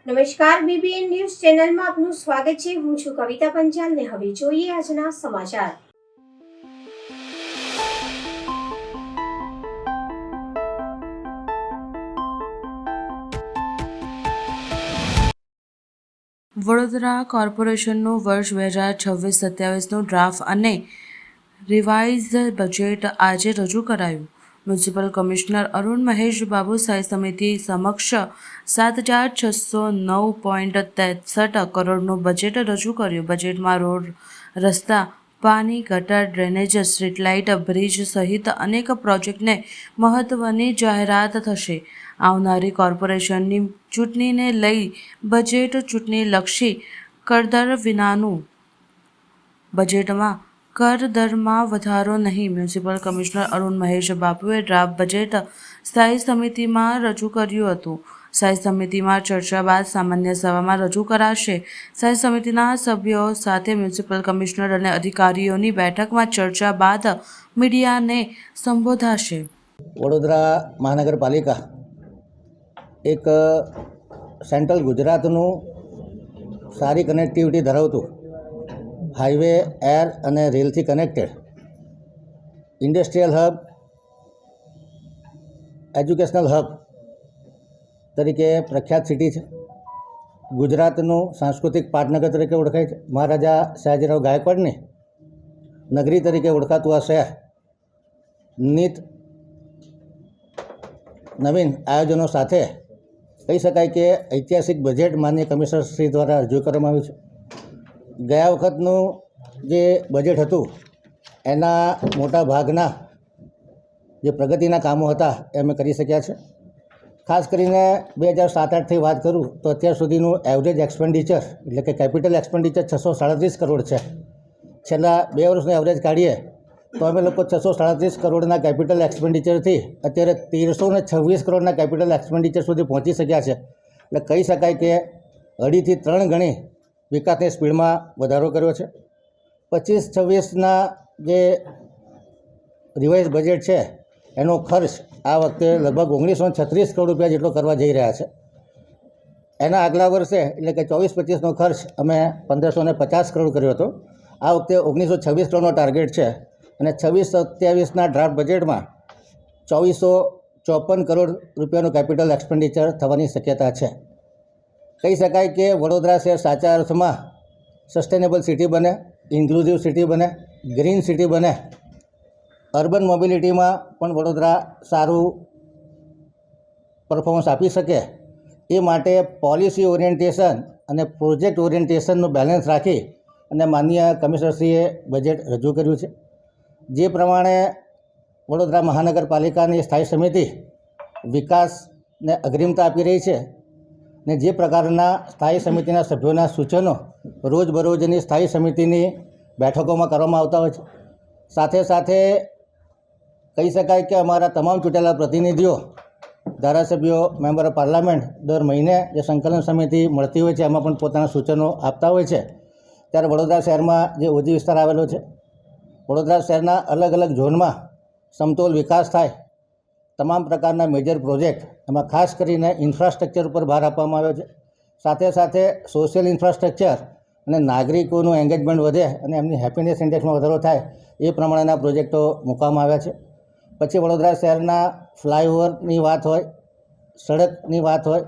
નમસ્કાર, BBN news ચેનલમાં આપનું સ્વાગત છે. હું છું કવિતા પંચાલ ને હવે જોઈએ આજના સમાચાર. વડોદરા કોર્પોરેશનનું વર્ષ 2026-27નું ડ્રાફ્ટ અને રિવાઇઝડ બજેટ આજે રજૂ કરાયું. મ્યુનિસિપલ કમિશનર અરુણ મહેશ બાબુ સ્થાયી સમિતિ સમક્ષ 7,609.63 કરોડનું બજેટ રજૂ કર્યું. બજેટમાં રોડ, રસ્તા, પાણી, ગટર, ડ્રેનેજ, સ્ટ્રીટ લાઇટ, બ્રિજ સહિત અનેક પ્રોજેક્ટને મહત્વની જાહેરાત થશે. આવનારી કોર્પોરેશનની ચૂંટણીને લઈ બજેટ ચૂંટણીલક્ષી કરદર વિનાનું. બજેટમાં કર દરમાં વધારો નહીં. મ્યુનિસિપલ કમિશનર અરુણ મહેશ બાબુએ ડ્રાફ્ટ બજેટ સ્થાયી સમિતિમાં રજૂ કર્યું હતું. સ્થાયી સમિતિમાં ચર્ચા બાદ સામાન્ય સભામાં રજૂ કરાશે. સ્થાયી સમિતિના સભ્યો સાથે મ્યુનિસિપલ કમિશનર અને અધિકારીઓની બેઠકમાં ચર્ચા બાદ મીડિયાને સંબોધાશે. વડોદરા મહાનગરપાલિકા એક સેન્ટ્રલ ગુજરાતનું સારી કનેક્ટિવિટી ધરાવતું હાઈવે, એર અને રેલથી connected industrial hub, educational hub તરીકે પ્રખ્યાત સિટી છે. ગુજરાતનું સાંસ્કૃતિક પાટનગર તરીકે ઓળખાય છે. મહારાજા સયાજીરાવ ગાયકવાડની નગરી તરીકે ઓળખાતું આ શહેર નિત નવીન આયોજનો સાથે કહી શકાય કે ઐતિહાસિક બજેટ માનનીય કમિશનર શ્રી દ્વારા રજૂ કરવામાં આવ્યું છે. ગયા વખતનું જે બજેટ હતું એના મોટા ભાગના જે પ્રગતિના કામો હતા એ અમે કરી શક્યા છે. ખાસ કરીને 2007-8થી વાત કરું તો અત્યાર સુધીનું એવરેજ એક્સપેન્ડિચર એટલે કે કેપિટલ એક્સપેન્ડિચર 637 કરોડ છે. છેલ્લા 2 વર્ષનું એવરેજ કાઢીએ તો અમે લોકો 637 કરોડના કેપિટલ એક્સપેન્ડિચરથી અત્યારે 1326 કરોડના કેપિટલ એક્સપેન્ડિચર સુધી પહોંચી શક્યા છે. એટલે કહી શકાય કે 2.5 થી 3 ગણી વિકાસની સ્પીડમાં વધારો કર્યો છે. 25-26ના જે રિવાઇઝ બજેટ છે એનો ખર્ચ આ વખતે લગભગ 1936 કરોડ રૂપિયા જેટલો કરવા જઈ રહ્યા છે. એના આગલા વર્ષે એટલે કે 24-25નો ખર્ચ અમે 1550 કરોડ કર્યો હતો. આ વખતે 1926 કરોડનો ટાર્ગેટ છે અને 26-27ના ડ્રાફ્ટ બજેટમાં 2454 કરોડ રૂપિયાનું કેપિટલ એક્સપેન્ડિચર થવાની શક્યતા છે. કહી શકાય કે વડોદરા શહેર સાચા અર્થમાં સસ્ટેનેબલ સિટી બને, ઇન્ક્લુઝિવ સિટી બને, ગ્રીન સિટી બને. અર્બન મોબિલિટીમાં પણ વડોદરા સારું પરફોર્મન્સ આપી શકે એ માટે પોલિસી ઓરિએન્ટેશન અને પ્રોજેક્ટ ઓરિએન્ટેશનનું બેલેન્સ રાખી અને માનનીય કમિશનરશ્રીએ બજેટ રજૂ કર્યું છે. જે પ્રમાણે વડોદરા મહાનગરપાલિકાની સ્થાયી સમિતિ વિકાસને અગ્રિમતા આપી રહી છે ને જે પ્રકારના સ્થાયી સમિતિના સભ્યોના સૂચનો રોજબરોજની સ્થાયી સમિતિની બેઠકોમાં કરવામાં આવતા હોય છે. સાથે સાથે કહી શકાય કે અમારા તમામ ચૂંટેલા પ્રતિનિધિઓ, ધારાસભ્યો, મેમ્બર ઓફ પાર્લામેન્ટ દર મહિને જે સંકલન સમિતિ મળતી હોય છે એમાં પણ પોતાના સૂચનો આપતા હોય છે. ત્યારે વડોદરા શહેરમાં જે ઓજી વિસ્તાર આવેલો છે, વડોદરા શહેરના અલગ અલગ ઝોનમાં સમતોલ વિકાસ થાય, તમામ પ્રકારના મેજર પ્રોજેક્ટ, એમાં ખાસ કરીને ઇન્ફ્રાસ્ટ્રક્ચર ઉપર ભાર આપવામાં આવ્યો છે. સાથે સાથે સોશિયલ ઇન્ફ્રાસ્ટ્રક્ચર અને નાગરિકોનું એંગેજમેન્ટ વધે અને એમની હેપીનેસ ઇન્ડેક્સમાં વધારો થાય એ પ્રમાણેના પ્રોજેક્ટો મૂકવામાં આવ્યા છે. પછી વડોદરા શહેરના ફ્લાયઓવરની વાત હોય, સડકની વાત હોય,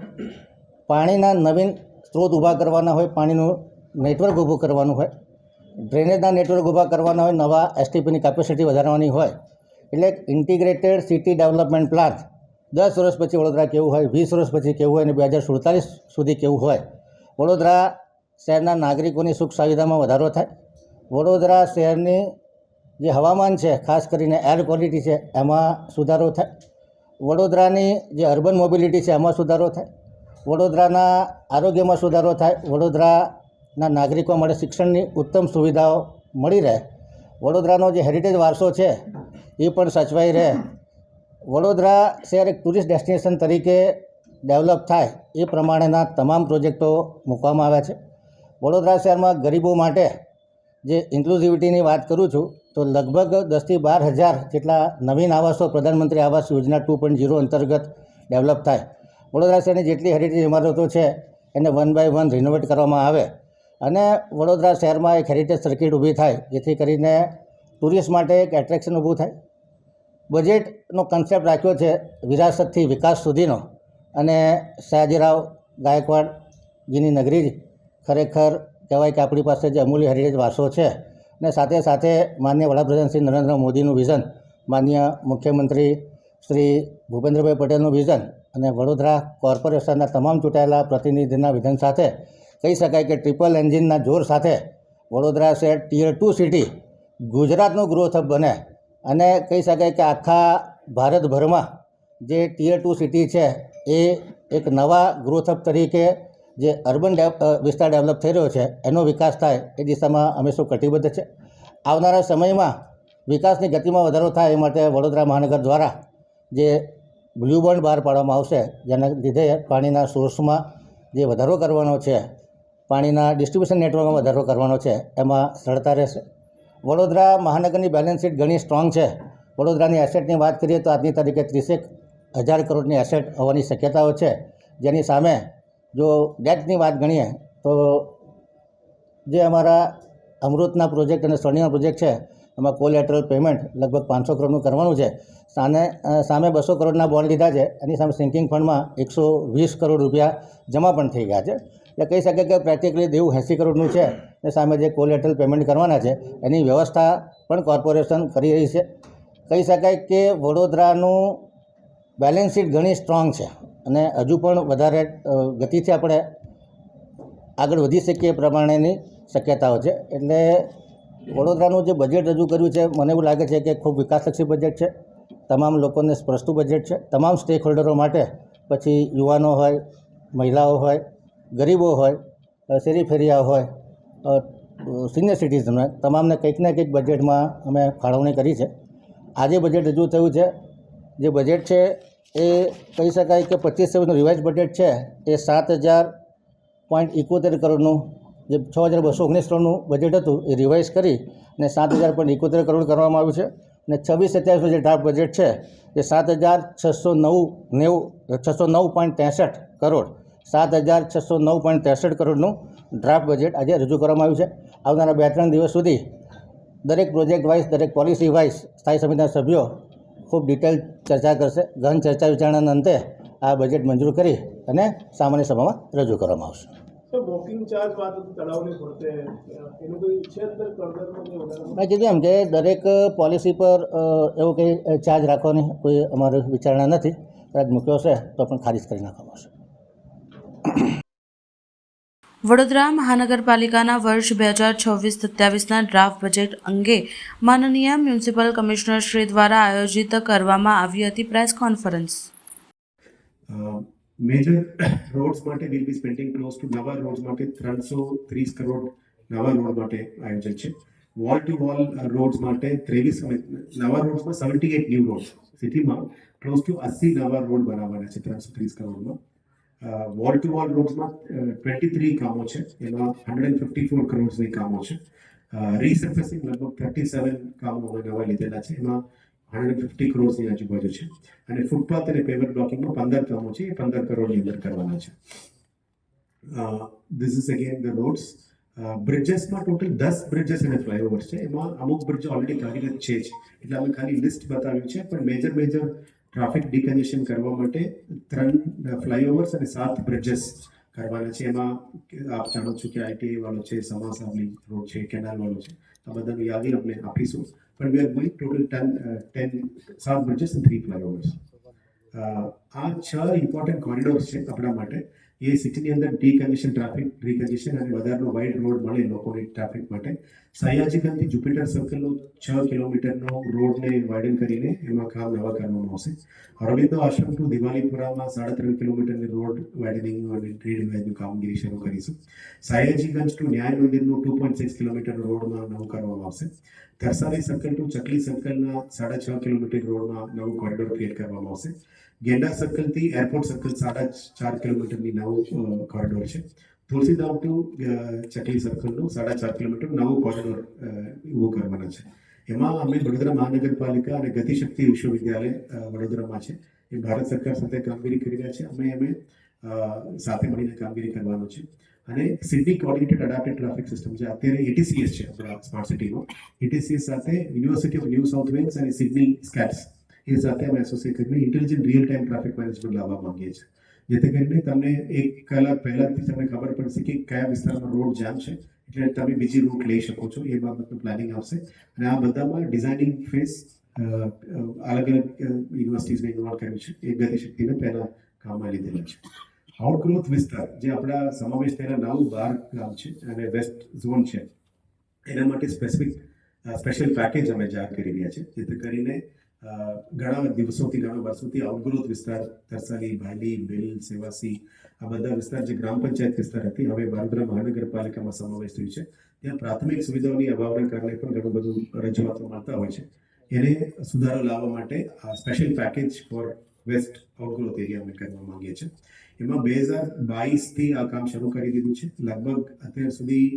પાણીના નવીન સ્ત્રોત ઊભા કરવાના હોય, પાણીનું નેટવર્ક ઊભું કરવાનું હોય, ડ્રેનેજના નેટવર્ક ઊભા કરવાના હોય, નવા એસટીપીની કેપેસિટી વધારવાની હોય. એટલે ઇન્ટિગ્રેટેડ સિટી ડેવલપમેન્ટ પ્લાન 10 વર્ષ પછી વડોદરા કેવું હોય, 20 વર્ષ પછી કેવું હોય અને 2047 સુધી કેવું હોય. વડોદરા શહેરના નાગરિકોની સુખ સુવિધામાં વધારો થાય. વડોદરા શહેરની જે હવામાન છે, ખાસ કરીને એર ક્વોલિટી છે, એમાં સુધારો થાય. વડોદરાની જે અર્બન મોબિલિટી છે એમાં સુધારો થાય. વડોદરાના આરોગ્યમાં સુધારો થાય. વડોદરાના નાગરિકો માટે શિક્ષણની ઉત્તમ સુવિધાઓ મળી રહે. વડોદરાનો જે હેરિટેજ વારસો છે એ પણ સચવાઈ રહે. વડોદરા શહેર એક ટુરિસ્ટ ડેસ્ટિનેશન તરીકે ડેવલપ થાય એ પ્રમાણેના તમામ પ્રોજેક્ટો મૂકવામાં આવ્યા છે. વડોદરા શહેરમાં ગરીબો માટે જે ઇન્ક્લુઝિવિટીની વાત કરું છું તો લગભગ 10 થી 12 હજાર જેટલા નવીન આવાસો પ્રધાનમંત્રી આવાસ યોજના 2.0 અંતર્ગત ડેવલપ થાય. વડોદરા શહેરની જેટલી હેરિટેજ ઇમારતો છે એને 1 by 1 રિનોવેટ કરવામાં આવે અને વડોદરા શહેરમાં એક હેરિટેજ સર્કિટ ઊભી થાય, જેથી કરીને ટુરિસ્ટ માટે એક એટ્રેક્શન ઊભું થાય. બજેટનો કન્સેપ્ટ રાખ્યો છે વિરાસતથી વિકાસ સુધીનો, અને સયાજીરાવ ગાયકવાડજીની નગરી ખરેખર કહેવાય કે આપણી પાસે જે અમૂલ્ય હેરિટેજ વારસો છે, અને સાથે સાથે માનનીય વડાપ્રધાન શ્રી નરેન્દ્ર મોદીનું વિઝન, માનનીય મુખ્યમંત્રી શ્રી ભૂપેન્દ્રભાઈ પટેલનું વિઝન અને વડોદરા કોર્પોરેશનના તમામ ચૂંટાયેલા પ્રતિનિધિના વિઝન સાથે કહી શકાય કે ટ્રિપલ એન્જિનના જોર સાથે વડોદરા શહેર ટિયર 2 સિટી ગુજરાતનું ગ્રોથ હબ બને, અને કહી શકાય કે આખા ભારતભરમાં જે ટિયર 2 સિટી છે એ એક નવા ગ્રોથ હબ તરીકે જે અર્બન વિસ્તાર ડેવલપ થઈ રહ્યો છે એનો વિકાસ થાય એ દિશામાં અમે સૌ કટિબદ્ધ છે. આવનારા સમયમાં વિકાસની ગતિમાં વધારો થાય એ માટે વડોદરા મહાનગર દ્વારા જે બ્લુ બોન્ડ બહાર પાડવામાં આવશે, જેના લીધે પાણીના સોર્સમાં જે વધારો કરવાનો છે, પાણીના ડિસ્ટ્રીબ્યુશન નેટવર્કમાં વધારો કરવાનો છે, એમાં સરળતા રહેશે. વડોદરા મહાનગરની બેલેન્સ શીટ ઘણી સ્ટ્રોંગ છે. વડોદરાની એસેટની વાત કરીએ તો આજની તારીખે 30,000 કરોડની એસેટ હોવાની શક્યતાઓ છે, જેની સામે જો ડેટની વાત ગણીએ તો જે અમારા અમૃતના પ્રોજેક્ટ અને સ્વર્ણિમા પ્રોજેક્ટ છે એમાં કોલેટરલ પેમેન્ટ લગભગ 500 કરોડનું કરવાનું છે. સામે 200 કરોડના બોન્ડ લીધા છે, એની સામે સિંકિંગ ફંડમાં 120 કરોડ રૂપિયા જમા પણ થઈ ગયા છે. એટલે કહી શકાય કે પ્રેક્ટિકલી દેવું 80 કરોડનું છે, અને સામે જે કોલેટરલ પેમેન્ટ કરવાના છે એની વ્યવસ્થા પણ કોર્પોરેશન કરી રહી છે. કહી શકાય કે વડોદરાનું બેલેન્સ શીટ ઘણી સ્ટ્રોંગ છે, અને હજુ પણ વધારે ગતિથી આપણે આગળ વધી શકીએ એ પ્રમાણેની શક્યતાઓ છે. એટલે વડોદરાનું જે બજેટ રજૂ કર્યું છે, મને એવું લાગે છે કે ખૂબ વિકાસલક્ષી બજેટ છે, તમામ લોકોને સ્પર્શતું બજેટ છે. તમામ સ્ટેક હોલ્ડરો માટે, પછી યુવાનો હોય, મહિલાઓ હોય, ગરીબો હોય, શેરી ફેરિયા હોય, સિનિયર સિટીઝન હોય, તમામને કંઈક ને કંઈક બજેટમાં અમે ફાળવણી કરી છે. આજે બજેટ રજૂ થયું છે, જે બજેટ છે એ કહી શકાય કે 25-26નું રિવાઇઝ બજેટ છે એ 7,000.71 કરોડનું, જે 6,219 કરોડનું બજેટ હતું એ રિવાઇઝ કરી અને 7,000.71 કરોડ કરવામાં આવ્યું છે. અને 26-27નું જે ડ્રાફ્ટ બજેટ છે એ 7,609.63 કરોડ 7,609.63 કરોડનું ડ્રાફ્ટ બજેટ આજે રજૂ કરવામાં આવ્યું છે. આવનારા 2-3 દિવસ સુધી દરેક પ્રોજેક્ટ વાઇઝ, દરેક પોલિસી વાઇઝ સ્થાયી સમિતિના સભ્યો ખૂબ ડિટેલ ચર્ચા કરશે. ગહન ચર્ચા વિચારણાના અંતે આ બજેટ મંજૂર કરી અને સામાન્ય સભામાં રજૂ કરવામાં આવશે. બુકિંગ ચાર્જ વાત તળાવની ફરતે એનું કોઈ છે અંદર કરદરનો કે વધારાનો? મેં કીધું એમ કે દરેક પોલિસી પર એવો કંઈ ચાર્જ રાખવાની કોઈ અમારી વિચારણા નથી. કદાચ મૂક્યો છે તો પણ ખારિજ કરી નાખવામાં આવશે. વડોદરા મહાનગરપાલિકાના વર્ષ 2026-27ના ડ્રાફ્ટ બજેટ અંગે માનનીય મ્યુનિસિપલ કમિશનર શ્રી દ્વારા આયોજિત કરવામાં આવી હતી પ્રેસ કોન્ફરન્સ. મેજર રોડ્સ માટે will be spending close to નવા રોડ્સ માટે 330 કરોડ નવા રોડ માટે આયોજન છે. વોલ ટુ વોલ રોડ્સ માટે 23 નવા રોડ્સમાં 78 ન્યૂ રોડ્સ, સિટીમાં ક્લોઝ ટુ 80 નવા રોડ બનાવવાના છે 330 કરોડમાં. વોલ ટુ વોલ રોડ્સમાં 23 કામો છે, એમાં 154 કરોડની કામો છે. રીસર્ફેસિંગ લગભગ 37 કામો અમે નવા લીધેલા છે, એમાં 150 કરોડની આજુબાજુ છે. અને ફૂટપાથ અને પેવર બ્લોકિંગમાં 15 કામો છે, એ 15 કરોડની અંદર કરવાના છે. This is again the roads. બ્રિજેસમાં ટોટલ 10 બ્રિજેસ અને ફ્લાયઓવર્સ છે, એમાં અમુક બ્રિજ ઓલરેડી કાર્યરત છે જ, એટલે અમે ખાલી લિસ્ટ બતાવ્યું છે. પણ મેજર ટ્રાફિક ડિકન્જેશન કરવા માટે 3 ફ્લાયઓવર્સ અને 7 બ્રિજેસ કરવાના છે. એમાં આપ જાણો છો કે ITA વાળો છે, સમાસાવલી રોડ છે, કેનાલ વાળો છે, આ બધાની યાદી આપણે આપીશું. પણ we are going total 7 bridges અને 3 ફ્લાયઓવર્સ. આ 6 ઇમ્પોર્ટન્ટ કોરિડોર્સ છે આપણા માટે. એ સિટીની અંદર ડીકન્જેશન, ટ્રાફિક ડીકન્જેશન અને વધારાનો વાઇડ રોડ મળે લોકોની ટ્રાફિક માટે. સયાજીગંજથી જુપિટર સર્કલનો 6 કિલોમીટરનો રોડને વાઇડન કરીને એમાં કામ નવા કરવામાં આવશે. અરવિંદો આશ્રમ ટુ દિવાલીપુરામાં 3.5 કિલોમીટરની રોડ વાઇડનિંગ અને રીડિવાઇઝની કામગીરી શરૂ કરીશું. સયાજીગંજ ટુ ન્યાય મંદિરનું 2.6 કિલોમીટર રોડમાં નવું કરવામાં આવશે. તરસાલી સર્કલ ટુ ચકલી સર્કલના 6.5 કિલોમીટર રોડમાં નવું કોરિડોર ક્રિએટ કરવામાં આવશે. ગેંડા સર્કલથી એરપોર્ટ સર્કલ 4.5 કિલોમીટરની નવું કોરિડોર છે. તુલસીધામ ટુ ચકલી સર્કલનું 4.5 કિલોમીટર નવું કોરિડોર ઊભું કરવાના છે. એમાં અમે વડોદરા મહાનગરપાલિકા અને ગતિશક્તિ વિશ્વવિદ્યાલય વડોદરામાં છે, એ ભારત સરકાર સાથે કામગીરી કરી રહ્યા છે. અમે સાથે મળીને કામગીરી કરવાનું છે. અને Sydney coordinated adapted traffic system જે અત્યારે ATCS છે આપણા સ્માર્ટ સિટીમાં, ATCS સાથે University of New South Wales અને સિડની સ્કેટ્સ એ સાથે અમે એસોસિએટ કરીને intelligent real time traffic management લાવવા માંગીએ છીએ, જેથી કરીને તમને 1 કલાક પહેલાથી તમને ખબર પડશે કે કયા વિસ્તારમાં રોડ જામ છે, એટલે તમે બીજી રૂટ લઈ શકો છો. એ બાબતનું પ્લાનિંગ આવશે. અને આ બધામાં ડિઝાઇનિંગ ફેઝ અલગ અલગ યુનિવર્સિટીઝને ઇન્વોલ્વ કર્યું છે. એ ગતિશક્તિને પહેલા કામમાં લીધેલા છે. આઉટગ્રોથ વિસ્તાર જે આપણા સમાવેશ થયેલા 9-12 ગામ છે અને વેસ્ટ ઝોન છે, એના માટે સ્પેશિયલ પેકેજ અમે જાહેર કરી રહ્યા છે, જેથી કરીને ઘણા દિવસોથી ઘણા વર્ષોથી આઉટગ્રોથ વિસ્તાર તરસાલી, ભાયલી, બેલ, સેવાસી આ બધા વિસ્તાર જે ગ્રામ પંચાયત વિસ્તાર હતી, હવે વડોદરા મહાનગરપાલિકામાં સમાવેશ થયું છે. ત્યાં પ્રાથમિક સુવિધાઓની અભાવના કારણે પણ ઘણું બધું રજૂઆતો મળતા હોય છે. એને સુધારો લાવવા માટે આ special package for west outgrowth area અમે કરવા માંગીએ છીએ. એમાં 2022થી આ કામ શરૂ કરી દીધું છે. લગભગ અત્યાર સુધી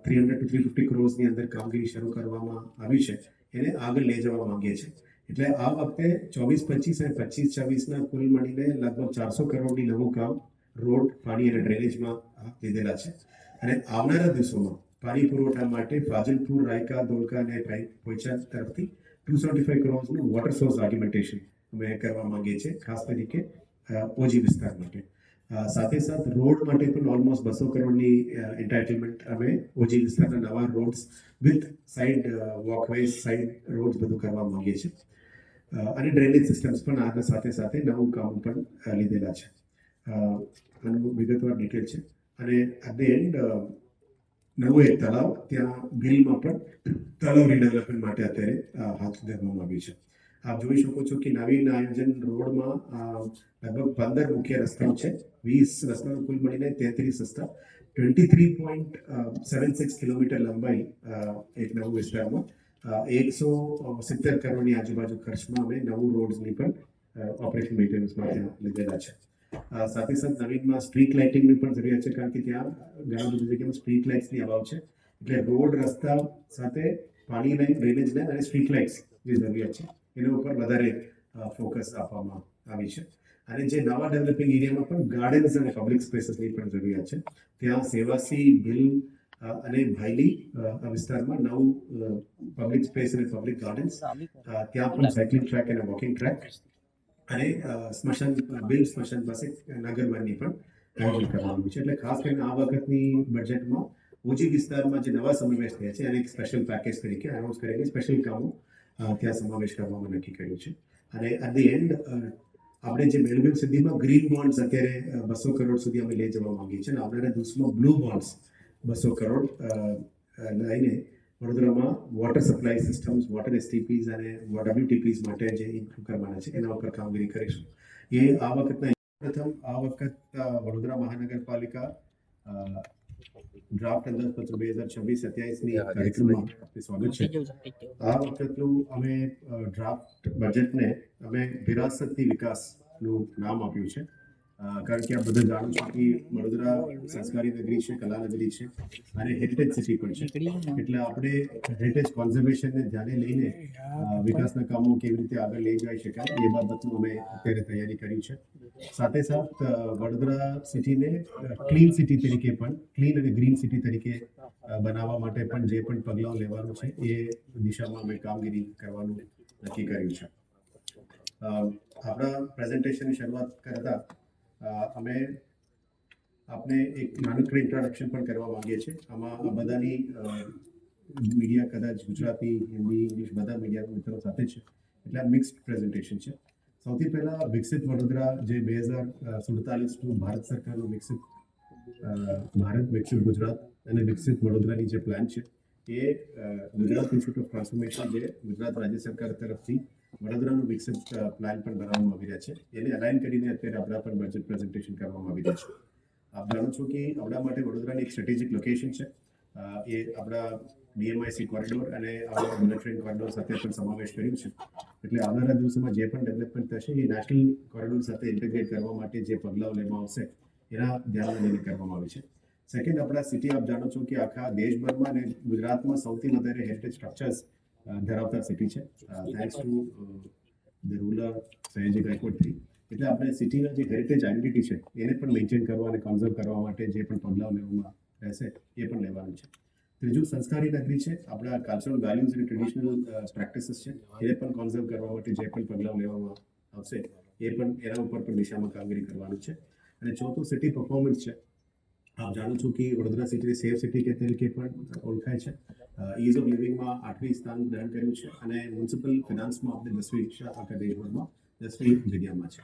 300 to 350 કરોડની અંદર કામગીરી શરૂ કરવામાં આવી છે. એને આગળ લઈ જવા માંગીએ છીએ. એટલે આ વખતે 24-25 અને 25-26ના કુલ મળીને લગભગ 400 કરોડની નવું કામ રોડ, પાણી અને ડ્રેનેજમાં લીધેલા છે. અને આવનારા દિવસોમાં પાણી પુરવઠા માટે ફાજલપુર, રાયકા, ધોળકા અને પોઈચા તરફથી 275 કરોડનું વોટર સોર્સ આર્ગ્યુમેન્ટેશન અમે કરવા માંગીએ છીએ, ખાસ તરીકે ઓજી વિસ્તાર માટે. સાથે સાથ રોડ માટે પણ ઓલમોસ્ટ 200 કરોડની એન્ટાઇટલમેન્ટ અમે ઓજી વિસ્તારના નવા roads with side walkways, side roads બધું કરવા માંગીએ છીએ. અને ડ્રેનેજ સિસ્ટમ્સ પણ આના સાથે સાથે નવું કામ પણ લીધેલા છે. આનું વિગતવાર ડિટેલ છે. અને એટ ધ એન્ડ નવું એક તળાવ ત્યાં ભીલમાં પણ તળાવ રીડેવલપમેન્ટ માટે અત્યારે હાથ ધરવામાં આવ્યું છે. આપ જોઈ શકો છો કે નવીન આયોજન રોડમાં લગભગ 15 મુખ્ય રસ્તાઓ છે. 20 રસ્તાઓ કુલ મળીને 33 રસ્તા, 23.76 કિલોમીટર લંબાઈ એક નવું વિસ્તારમાં 170 કરોડની આજુબાજુ ખર્ચમાં અમે નવું રોડ્સની પણ ઓપરેશન મેન્ટેનન્સ માટે લીધેલા છે. સાથે સાથે નવીનમાં સ્ટ્રીટ લાઇટિંગની પણ જરૂરિયાત છે, કારણ કે ત્યાં ઘણા બધી જગ્યામાં સ્ટ્રીટ લાઇટ્સની અભાવ છે. એટલે રોડ, રસ્તા સાથે પાણી લાઇન, ડ્રેનેજ લાઇન અને સ્ટ્રીટ લાઇટ્સ જે જરૂરિયાત છે એના ઉપર વધારે ફોકસ આપવામાં આવી છે. અને જે નવા ડેવલપિંગ એરિયામાં પણ ગાર્ડન્સ અને પબ્લિક સ્પેસીસની પણ જરૂરિયાત છે. ત્યાં સેવાસી, ભીલ અને ભાયલી વિસ્તારમાં નવું પબ્લિક સ્પેસ અને પબ્લિક ગાર્ડન્સ, ત્યાં પણ સાયકલિંગ ટ્રેક અને વોકિંગ ટ્રેક અને સ્મશાન પાસે નગરવનની પણ આયોજન કરવામાં છે. એટલે ખાસ કરીને આ વખતની બજેટમાં ઓજી વિસ્તારમાં જે નવા સમાવેશ થયા છે અને એક સ્પેશિયલ પેકેજ તરીકે અનાઉન્સ કરેલી સ્પેશિયલ કામો ત્યાં સમાવેશ કરવામાં નક્કી કર્યું છે. અને એટ ધી એન્ડ આપણે જે મેળવેલ સુધીમાં ગ્રીન બોન્ડ્સ અત્યારે 200 કરોડ સુધી અમે લઈ જવા માંગીએ છીએ. અને આવનારા દિવસમાં બ્લુ બોન્ડ્સ 200 કરોડ લઈને વડોદરામાં water supply systems, water STPs અને WTPs માટે જે ઇમ્પ્રૂવ કરવાના છે એના ઉપર કામગીરી કરીશું. એ આ વખત વડોદરા મહાનગરપાલિકા ડ્રાફ્ટ અંદાજપત્ર 2026-27ની કાર્યક્રમમાં સ્વાગત છે. આ વખતનું અમે ડ્રાફ્ટ બજેટને અમે વિરાસતી વિકાસનું નામ આપ્યું છે, કારણ કે આ બધા જાણો છો કે વડોદરા સંસ્કારી નગરી છે, કલા નગરી છે અને હેરિટેજ સિટી પણ છે. એટલે આપણે હેરિટેજ કોન્ઝર્વેશનને ધ્યાને લઈને વિકાસના કામો કેવી રીતે આગળ લઈ જઈ શકાય એ બાબતનું અમે અત્યારે તૈયારી કરી છે. સાથે સાથ વડોદરા સિટીને ક્લીન સિટી તરીકે પણ, ક્લીન અને ગ્રીન સિટી તરીકે બનાવવા માટે પણ જે પણ પગલાં લેવાનું છે એ દિશામાં અમે કામગીરી કરવાનું નક્કી કર્યું છે. આપણા પ્રેઝન્ટેશનની શરૂઆત કરતા અમે આપને એક નાનકડું ઇન્ટ્રોડક્શન પણ કરવા માંગીએ છીએ. આમાં આ બધાની મીડિયા કદાચ ગુજરાતી, હિન્દી, ઇંગ્લિશ બધા મીડિયા મિત્રો સાથે છે, એટલે આ મિક્સ્ડ પ્રેઝન્ટેશન છે. સૌથી પહેલાં વિકસિત વડોદરા જે 2047 ભારત સરકારનું ભારત વિકસિત ગુજરાત અને વિકસિત વડોદરાની જે પ્લાન છે એ ગુજરાત ઇન્સ્ટિટ્યૂટ ઓફ ટ્રાન્સફોર્મેશન જે ગુજરાત રાજ્ય સરકાર તરફથી વડોદરાનું વિકસિત પ્લાન પણ બનાવવામાં આવી રહ્યા છે, એને અલાઇન કરીને અત્યારે આપણા પણ બજેટ પ્રેઝન્ટેશન કરવામાં આવી રહ્યા છે. આપ જાણો છો કે આપણા માટે વડોદરાની એક સ્ટ્રેટેજિક લોકેશન છે. એ આપણા DMIC કોરિડોર અને આપણા બુલેટ ટ્રેન કોરિડોર સાથે પણ સમાવેશ કર્યું છે. એટલે આવનારા દિવસોમાં જે પણ ડેવલપમેન્ટ થશે એ નેશનલ કોરિડોર સાથે ઇન્ટિગ્રેટ કરવા માટે જે પગલાઓ લેવામાં આવશે એના ધ્યાનમાં લઈને કરવામાં આવે છે. સેકન્ડ, આપણા સિટી આપ જાણો છો કે આખા દેશભરમાં અને ગુજરાતમાં સૌથી વધારે હેરિટેજ સ્ટ્રક્ચર્સ ધરાવતા સિટી છે, thanks to the ruler Sayaji Gaekwad III. એટલે આપણે સિટીના જે હેરિટેજ આઇડેન્ટિટી છે એને પણ મેન્ટેન કરવા અને કન્ઝર્વ કરવા માટે જે પણ પગલાઓ લેવામાં રહેશે એ પણ લેવાનું છે. ત્રીજું સંસ્કારી નગરી છે. આપણા કલ્ચરલ વેલ્યુઝ અને ટ્રેડિશનલ પ્રેક્ટિસીસ છે એને પણ કન્ઝર્વ કરવા માટે જે પણ પગલાઓ લેવામાં આવશે એ પણ એના ઉપર પણ દિશામાં કામગીરી કરવાનું છે. અને ચોથું સિટી પરફોર્મન્સ છે. આપ જાણો છો કે વડોદરા સિટી સેફ સિટી કે તરીકે પણ ઓળખાય છે. ઇઝ ઓફ લિવિંગમાં 8મી સ્થાન ગ્રહણ કર્યું છે અને મ્યુનિસિપલ ફિનાન્સમાં આપણે 10મી આખા દેશભરમાં 10મી જગ્યામાં છે.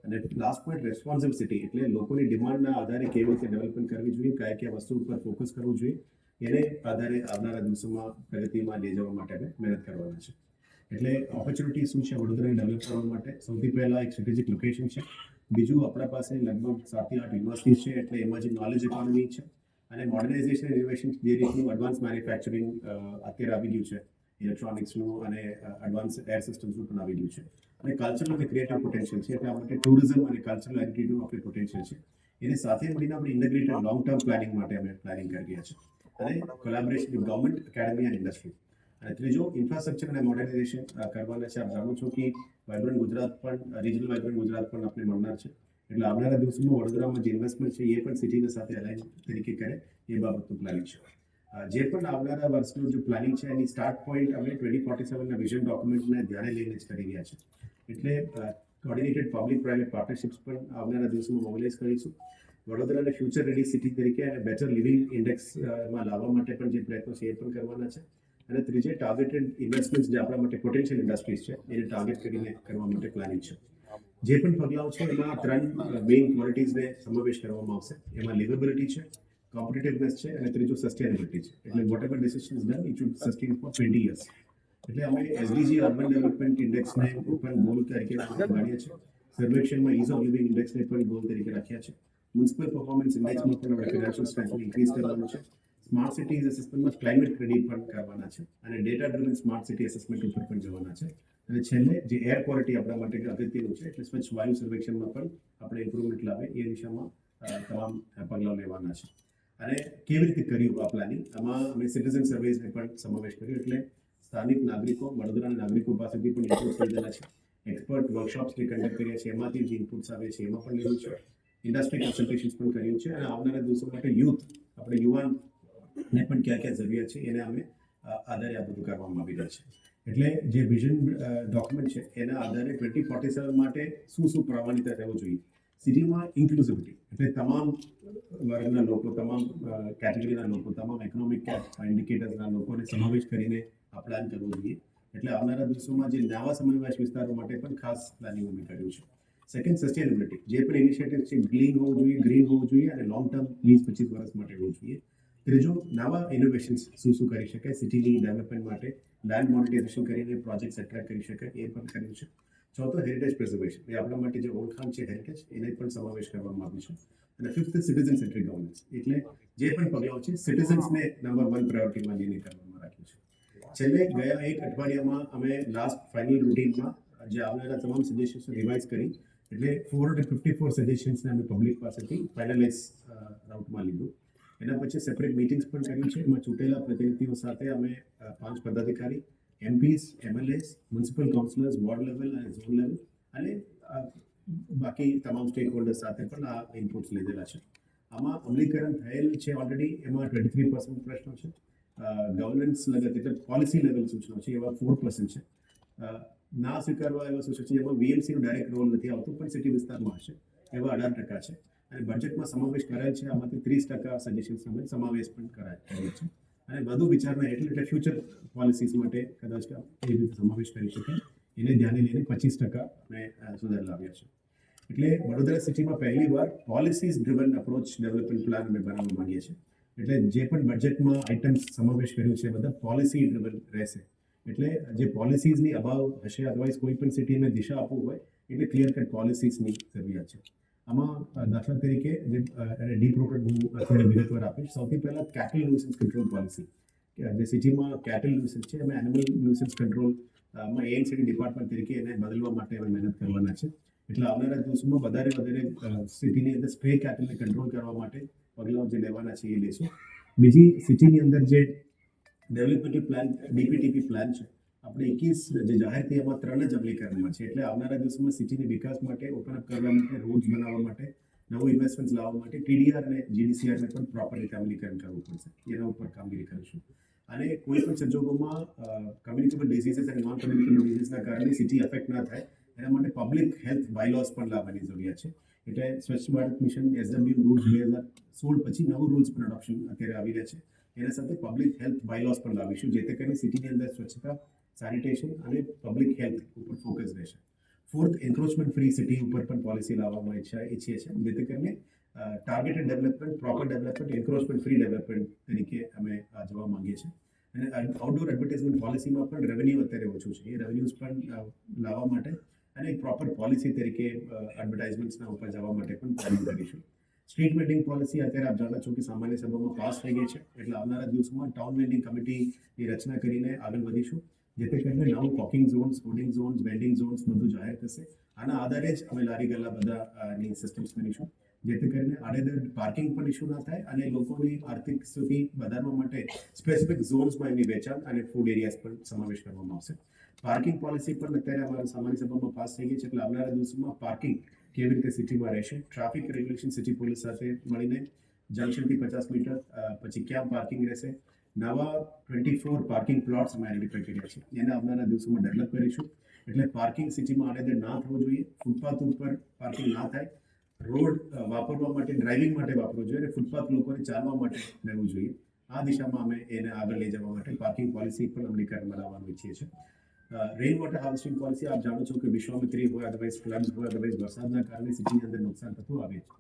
અને લાસ્ટ પોઈન્ટ રેસ્પોન્સિવ સિટી એટલે લોકોની ડિમાન્ડના આધારે કેવી રીતે ડેવલપમેન્ટ કરવી જોઈએ, કયા વસ્તુ ઉપર ફોકસ કરવું જોઈએ એને આધારે આવનારા દિવસોમાં પ્રગતિમાં લઈ જવા માટે અમે મહેનત કરવાના છે. એટલે ઓપોર્ચ્યુનિટી શું છે વડોદરાને ડેવલપ કરવા માટે? સૌથી પહેલાં એક સ્ટ્રેટેજિક લોકેશન છે. બીજું આપણા પાસે લગભગ 7 થી 8 યુનિવર્સિટી છે એટલે એમાં જે નોલેજ ઇકોનોમી છે અને મોડર્નાઇઝેશન ઇનોવેશન જે રીતનું એડવાન્સ મેન્યુફેક્ચરિંગ અત્યારે આવી ગયું છે, ઇલેક્ટ્રોનિક્સનું અને એડવાન્સ એર સિસ્ટમ્સનું પણ આવી ગયું છે. અને કલ્ચરલ અને ક્રિએટિવ પોટેન્શિયલ છે એટલે આ માટે ટુરિઝમ અને કલ્ચરલ આઇડેન્ટિટીનું આપણે પોટેન્શિયલ છે. એને સાથે મળીને આપણે ઇન્ટિગ્રેટેડ લોંગ ટર્મ પ્લાનિંગ માટે અમે પ્લાનિંગ કરી રહ્યા છીએ અને કોલેબોરેશન વિથ ગવર્મેન્ટ, એકેડમી અને ઇન્ડસ્ટ્રી. અને ત્રીજો ઇન્ફ્રાસ્ટ્રક્ચર અને મોડર્નાઇઝેશન કરવાના છે. આપ જાણો છો કે વાઇબ્રન્ટ ગુજરાત પણ રિજનલ વાઇબ્રન્ટ ગુજરાત પણ આપણે મળનાર છે. એટલે આવનારા દિવસોમાં વડોદરામાં જે ઇન્વેસ્ટમેન્ટ છે એ પણ સિટીની સાથે અલાઇન તરીકે કરે એ બાબતનું પ્લાનિંગ છે. જે પણ આવનારા વર્ષનું જે પ્લાનિંગ છે એની સ્ટાર્ટ પોઈન્ટ અમે 2047ના વિઝન ડોક્યુમેન્ટને ધ્યાને લઈને જ કરી રહ્યા છે. એટલે કોર્ડિનેટેડ પબ્લિક પ્રાઇવેટ પાર્ટનરશિપ્સ પણ આવનારા દિવસોમાં મોબિલાઇઝ કરીશું. વડોદરાને ફ્યુચર રેડી સિટી તરીકે અને બેટર લિવિંગ ઇન્ડેક્સમાં લાવવા માટે પણ જે પ્રયત્નો છે એ પણ કરવાના છે. અને ત્રીજે ટાર્ગેટેડ ઇન્વેસ્ટમેન્ટ્સ જે આપણા માટે પોટેન્શિયલ ઇન્ડસ્ટ્રીઝ છે એને ટાર્ગેટ કરીને કરવા માટે પ્લાનિંગ છે. જે પણ પગલાઓ છે એમાં 3 મેઇન ક્વોલિટીઝને સમાવેશ કરવામાં આવશે. એમાં લિવેબિલિટી છે, કોમ્પિટિટિવનેસ છે અને ત્રીજું સસ્ટેનેબિલિટી છે. એટલે whatever decisions done it should sustain for 20 years. એટલે અમે એસડીજી અર્બન ડેવલપમેન્ટ ઇન્ડેક્સને પણ ગોલ તરીકે માનીએ છીએ. સર્વેક્ષણમાં ઇઝ ઓફ લિવિંગ ઇન્ડેક્સને પણ ગોલ તરીકે રાખ્યા છે. મ્યુનિસિપલ પરફોર્મન્સ ઇન્ડેક્સમાં પણ આપણે ફિનાન્શિયલ સ્ટ્રેન્થ ઇન્ક્રીઝ કરવાનું છે. સ્માર્ટ સિટીઝ એસેસમેન્ટમાં ક્લાઇમેટ ક્રેડિટ પણ કરવાના છે અને data driven smart city assessment ઉપર પણ જવાના છે. અને છેલ્લે જે એર ક્વોલિટી આપણા માટે અગત્યનું છે એટલે સ્વચ્છ વાયુ સર્વેક્ષણમાં પણ આપણે ઇમ્પ્રુવમેન્ટ લાવે એ દિશામાં તમામ પગલાં લેવાના છે. અને કેવી રીતે કર્યું આ પ્લાનિંગ? આમાં અમે સિટીઝન સર્વેઝને પણ સમાવેશ કર્યો. એટલે સ્થાનિક નાગરિકો, વડોદરાના નાગરિકો પાસેથી પણ ઇનપુટ્સ લીધેલા છે. એક્સપર્ટ વર્કશોપ્સ જે કન્ડક્ટ કર્યા છે એમાંથી જે ઇનપુટ્સ આવે છે એમાં પણ લીધું છે. ઇન્ડસ્ટ્રી કન્સલ્ટેશન્સ પણ કર્યું છે. અને આવનારા દિવસો માટે આપણે યુવાનને પણ ક્યાં જરૂરિયાત છે એને અમે આધારે આ બધું કરવામાં આવી રહ્યા છે. એટલે જે વિઝન ડોક્યુમેન્ટ છે એના આધારે 2047 માટે શું પ્રમાણિતા રહેવું જોઈએ? સિટીમાં ઇન્ક્લુઝિવિટી એટલે તમામ વર્ગના લોકો, તમામ કેટેગરીના લોકો, તમામ ઇકોનોમિક ઇન્ડિકેટર્સના લોકોને સમાવેશ કરીને આ પ્લાન કરવો જોઈએ. એટલે આવનારા દિવસોમાં જે નવા સમાવેશ વિસ્તારો માટે પણ ખાસ પ્લાનિંગ અમે કર્યું છે. Second, sustainability. જે પણ ઇનિશિયેટિવ છે ગ્રીન હોવું જોઈએ, અને લોંગ ટર્મ 20-25 વર્ષ માટે હોવું જોઈએ. ત્રીજું, નવા ઇનોવેશન્સ શું કરી શકાય સિટીની ડેવલપમેન્ટ માટે, લેન્ડ મોનેટાઇઝેશન કરીને પ્રોજેક્ટ્સ એટ્રેક્ટ કરી શકાય એ પણ કર્યું છે. ચોથો, હેરિટેજ પ્રિઝર્વેશન. એ આપણા માટે જે ઓળખાણ છે હેરિટેજ એને પણ સમાવેશ કરવામાં આવ્યું છે. અને ફિફ્થ, સિટીઝન સેન્ટ્રિક ગવર્નન્સ. એટલે જે પણ પગલાઓ છે સિટીઝન્સને નંબર 1 પ્રાયોરિટીમાં લઈને કરવામાં રાખ્યું છે. છેલ્લે ગયા એક અઠવાડિયામાં અમે લાસ્ટ ફાઇનલ રૂટીનમાં જે આવનારા તમામ સજેશન્સ રિવાઇઝ કરી એટલે 454 સજેશન્સને અમે પબ્લિક પાસેથી ફાઇનલાઇઝ રાઉટમાં લીધું. એના પછી સેપરેટ મીટિંગ્સ પણ કર્યું છે. એમાં ચૂંટેલા પ્રતિનિધિઓ સાથે અમે 5 પદાધિકારી, MPs, MLAs, municipal councillors, ward level અને ઝોન લેવલ અને બાકી તમામ સ્ટેક હોલ્ડર્સ સાથે પણ આ ઇનપુટ્સ લીધેલા છે. આમાં અમલીકરણ થયેલ છે ઓલરેડી. એમાં 23% પ્રશ્નો છે. ગવર્નન્સ લેવલ એટલે પોલિસી લેવલ સૂચનો છે એવા 4% છે. ના સ્વીકારવા એવા સૂચનો છે એમાં વીએમસીનો ડાયરેક્ટ રોલ નથી આવતો પણ સિટી વિસ્તારમાં હશે એવા 18% છે. અને બજેટમાં સમાવેશ કરાયેલ છે આમાંથી 30% સજેશન્સ સમાવેશ પણ કરાયેલ છે. અને વધુ વિચારણા એટલે ફ્યુચર પોલિસીસ માટે કદાચ એ રીતે સમાવેશ કરી શકે એને ધ્યાને લઈને 25% અમે સુધાર લાવ્યા છે. એટલે વડોદરા સિટીમાં પહેલીવાર policies driven approach development plan અમે બનાવવા માંગીએ છીએ. એટલે જે પણ બજેટમાં આઇટમ્સ સમાવેશ કર્યું છે બધા પોલિસી ડ્રિવન રહેશે. એટલે જે પોલિસીઝની અભાવ હશે, અદરવાઇઝ કોઈ પણ સિટીને દિશા આપવું હોય એટલે ક્લિયર કટ પોલિસીસની જરૂરિયાત છે. આમાં દાખલા તરીકે જે ડીપ રૂટેડ હું અત્યારે વિગતવાર આપીશ. સૌથી પહેલાં કેટલ ન્યુસન્સ કંટ્રોલ પોલિસી. જે સિટીમાં કેટલ ન્યુસન્સ છે એમાં એનિમલ ન્યુસન્સ કંટ્રોલમાં એએનસીડી ડિપાર્ટમેન્ટ તરીકે એને બદલવા માટે અમે મહેનત કરવાના છે. એટલે આવનારા દિવસોમાં વધારે સિટીની અંદર સ્ટ્રે કેટલને કંટ્રોલ કરવા માટે પગલાઓ જે લેવાના છે એ લેશું. બીજી, સિટીની અંદર જે ડેવલપમેન્ટ પ્લાન ડીપીટીપી પ્લાન છે આપણે 21 જે જાહેર થયા એમાં 3 જ અમલીકરણમાં છે. એટલે આવનારા દિવસોમાં સિટીની વિકાસ માટે, ઓપન અપ કરવા માટે, રોડ્સ બનાવવા માટે, નવું ઇન્વેસ્ટમેન્ટ લાવવા માટે TDR અને GDCRને પણ પ્રોપર રીતે અમલીકરણ કરવું પડશે. એના ઉપર કામગીરી કરીશું. અને કોઈ પણ સંજોગોમાં કમ્યુનિકેબલ ડિઝીઝીસ અને નોન કમ્યુનિકેબલ ડિઝીઝના કારણે સિટી અફેક્ટ ના થાય એના માટે પબ્લિક હેલ્થ બાયલોસ પણ લાવવાની જરૂરિયાત છે. એટલે સ્વચ્છ ભારત મિશન SW રૂલ્સ 2016 પછી નવું રૂલ્સ પણ અડોપ્શન અત્યારે આવી રહ્યા છે. એના સાથે પબ્લિક હેલ્થ બાયલોસ પણ લાવીશું, જેથી કરીને સિટીની અંદર સ્વચ્છતા, સેનિટેશન અને પબ્લિક હેલ્થ ઉપર ફોકસ રહેશે. 4th એન્ક્રોચમેન્ટ ફ્રી સિટી ઉપર પણ પોલિસી લાવવામાં ઈચ્છીએ છીએ, જેથી કરીને targeted development, proper development, encroachment free development તરીકે અમે જવા માંગીએ છીએ. અને આઉટડોર એડવર્ટાઇઝમેન્ટ પોલિસીમાં પણ રેવન્યુ અત્યારે ઓછું છે. એ રેવન્યુઝ પણ લાવવા માટે અને એક પ્રોપર પોલિસી તરીકે એડવર્ટાઇઝમેન્ટ્સના ઉપર જવા માટે પણ પ્લાનિંગ કરીશું. સ્ટ્રીટ વેન્ડિંગ પોલિસી અત્યારે આપ જાણો છો કે સામાન્ય સભામાં પાસ થઈ ગઈ છે. એટલે આવનારા દિવસોમાં ટાઉન વેન્ડિંગ કમિટીની રચના કરીને આગળ વધીશું, જેથી કરીને નવું walking zones, fooding zones, vending zones બધું જાહેર થશે. આના આધારે જ અમે લારી ગલ્લા બધાની સિસ્ટમ્સ કરીશું, જેથી કરીને આડેધડ પાર્કિંગ પણ ઇસ્યુ ના થાય અને લોકોની આર્થિક સ્થિતિ વધારવા માટે સ્પેસિફિક ઝોન્સમાં એમની વેચાણ અને ફૂડ એરિયાઝ પણ સમાવેશ કરવામાં આવશે. પાર્કિંગ પોલિસી પણ અત્યારે અમારા સામાન્ય સભામાં પાસ થઈ ગઈ છે. એટલે આવનારા દિવસોમાં પાર્કિંગ કેવી રીતે સિટીમાં રહેશે, ટ્રાફિક રેગ્યુલેશન સિટી પોલીસ સાથે મળીને જંકશનથી 50 મીટર પછી ક્યાં પાર્કિંગ રહેશે, નવા 24 પાર્કિંગ પ્લોટ્સ અમે આઈડેન્ટિફાઈ કર્યા છે. એને આવનારા દિવસોમાં ડેવલપ કરીશું. એટલે પાર્કિંગ સિટીમાં આડેધડ ના થવું જોઈએ, ફૂટપાથ ઉપર પાર્કિંગ ના થાય, રોડ વાપરવા માટે, ડ્રાઇવિંગ માટે વાપરવું જોઈએ અને ફૂટપાથ લોકોને ચાલવા માટે રહેવું જોઈએ. આ દિશામાં અમે એને આગળ લઈ જવા માટે પાર્કિંગ પોલિસી પણ અમલીકરણ બનાવવાનું ઈચ્છીએ છીએ. રેઇન વોટર હાર્વેસ્ટિંગ પોલિસી આપ જાણો છો કે વિશ્વામિત્રી હોય, અદરવાઇઝ ફ્લડ્સ હોય, અદરવાઇઝ વરસાદના કારણે સિટીની અંદર નુકસાન થતું આવે છે.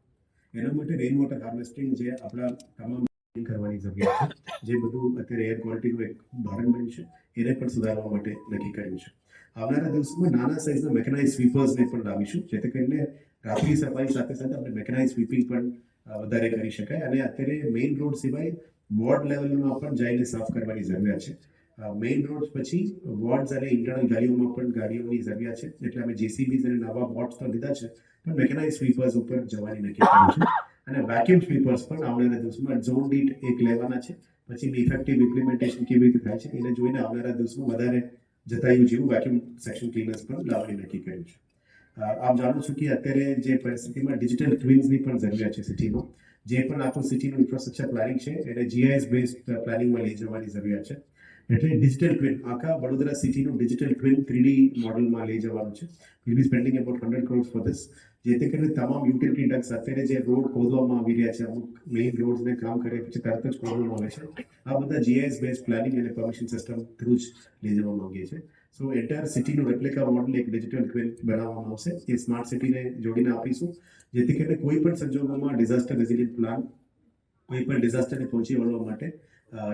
એના માટે રેઇન વોટર હાર્વેસ્ટિંગ જે આપણા તમામ કરવાની જરૂરિયાત છે, જે બધું અત્યારે એર ક્વોલિટીનું એક ભારણ બન્યું છે, એને પણ સુધારવા માટે નક્કી કર્યું છે. આવનારા દિવસોમાં નાના સાઇઝના મેકેનાઇઝ સ્વીપર્સને પણ લાવીશું, જેથી કરીને રાત્રિ સફાઈ સાથે સાથે આપણે મેકેનાઇઝ સ્વીપિંગ પણ વધારે કરી શકાય. અને અત્યારે મેઇન રોડ સિવાય વોર્ડ લેવલમાં પણ જઈને સાફ કરવાની જરૂરિયાત છે. મેઇન રોડ પછી વોર્ડ્સ અને ઇન્ટરનલ ગાડીઓમાં પણ ગાડીઓની જરૂરિયાત છે. એટલે અમે JCBs અને નવા બોટ્સ તો લીધા છે, પણ મેકેનાઇઝ સ્વીપર્સ ઉપર જવાની નક્કી કર્યું છે. અને વેક્યુમ સ્વીપર્સ પણ આવનારા દિવસોમાં ઝોન દીઠ એક લેવાના છે. પછી ઇફેક્ટિવ ઇમ્પ્લિમેન્ટેશન કેવી રીતે થાય છે એને જોઈને આવનારા દિવસોમાં વધારે જતાયું જેવું વેક્યુમ સેક્શન ક્લીનર્સ પણ લાવવાની નક્કી કર્યું છે. આપ જાણો છો કે અત્યારે જે પરિસ્થિતિમાં ડિજિટલ ટ્વિન્સની પણ જરૂરિયાત છે સિટીમાં. જે પણ આખું સિટીનું ઇન્ફ્રાસ્ટ્રક્ચર પ્લાનિંગ છે એને GIS બેઝડ પ્લાનિંગમાં લઈ જવાની જરૂરિયાત છે. એટલે ડિજિટલ ટ્વિન, આખા વડોદરા સિટીનું ડિજિટલ ટ્વિન 3D મોડલમાં લઈ જવાનું છે. Will be spending about 100 crores for this, જેથી કરીને તમામ યુટિલિટી ડક્ટ્સ અત્યારે જે રોડ ખોદવામાં આવી રહ્યા છે, અમુક મેઇન રોડ્સને કામ કર્યા પછી તરત જ ખોદવામાં આવે છે, આ બધા GIS બેઝ પ્લાનિંગ અને પરમિશન સિસ્ટમ થ્રુ જ લઈ જવા માંગીએ છીએ. સો એન્ટાયર સિટીનું રેપ્લિકા મોડલ એક ડિજિટલ ટ્વિન બનાવવામાં આવશે. એ સ્માર્ટ સિટીને જોડીને આપીશું, જેથી કરીને કોઈ પણ સંજોગોમાં ડિઝાસ્ટર રેઝિલિયન્ટ પ્લાન, કોઈ પણ ડિઝાસ્ટરને પહોંચી વળવા માટે